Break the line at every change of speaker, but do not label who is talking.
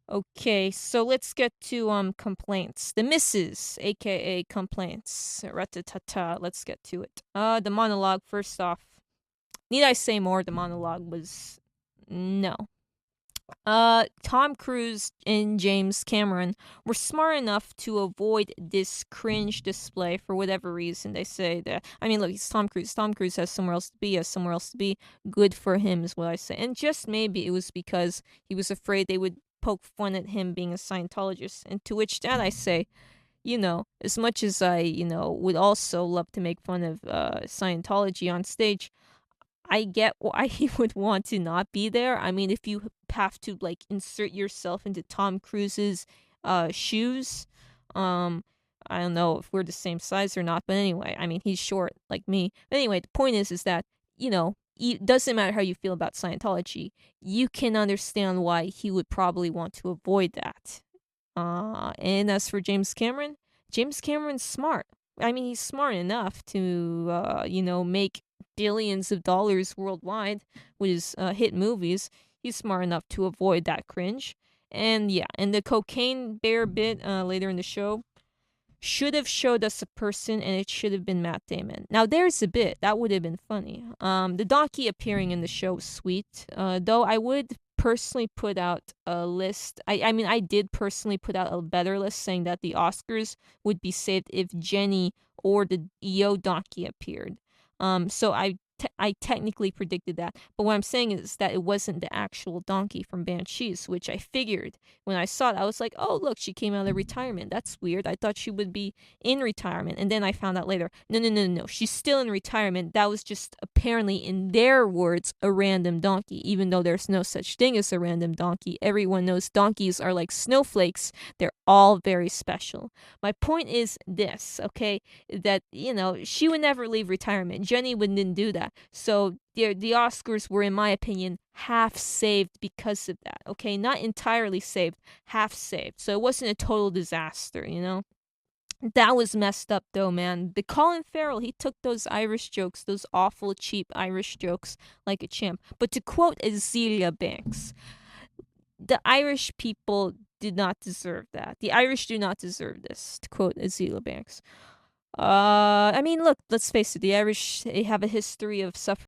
Okay, so let's get to complaints. The misses, aka complaints. Ratatata. Let's get to it. The monologue. First off, need I say more? The monologue was no. Tom Cruise and James Cameron were smart enough to avoid this cringe display for whatever reason. They say that. I mean, look, he's Tom Cruise. Tom Cruise has somewhere else to be. Has somewhere else to be. Good for him, is what I say. And just maybe it was because he was afraid they would poke fun at him being a Scientologist. And to which that I say, as much as I, would also love to make fun of Scientology on stage, I get why he would want to not be there. I mean, if you have to like insert yourself into Tom Cruise's shoes, um I don't know if we're the same size or not, but anyway, I mean, he's short like me. But anyway, the point is that, it doesn't matter how you feel about Scientology, you can understand why he would probably want to avoid that. And as for James Cameron's smart. I mean, he's smart enough to, make billions of dollars worldwide with his hit movies. He's smart enough to avoid that cringe. And yeah, and the cocaine bear bit later in the show should have showed us a person, and it should have been Matt Damon. Now there's a bit that would have been funny. The donkey appearing in the show was sweet. Though I would personally put out a list. I mean, I did personally put out a better list saying that the Oscars would be saved if Jenny or the EO donkey appeared. So I technically predicted that. But what I'm saying is that it wasn't the actual donkey from Banshees, which I figured when I saw it. I was like, oh, look, she came out of retirement. That's weird. I thought she would be in retirement. And then I found out later, no. She's still in retirement. That was just apparently, in their words, a random donkey, even though there's no such thing as a random donkey. Everyone knows donkeys are like snowflakes. They're all very special. My point is this, okay? That, she would never leave retirement. Jenny wouldn't do that. So the Oscars were, in my opinion, half saved because of that. Okay, not entirely saved, half saved. So it wasn't a total disaster. That was messed up though, man. The Colin Farrell, he took those Irish jokes, those awful cheap Irish jokes, like a champ. But to quote Azealia Banks, the Irish people did not deserve that. The Irish do not deserve this, to quote Azealia Banks. I mean, look, let's face it, the Irish, they have a history of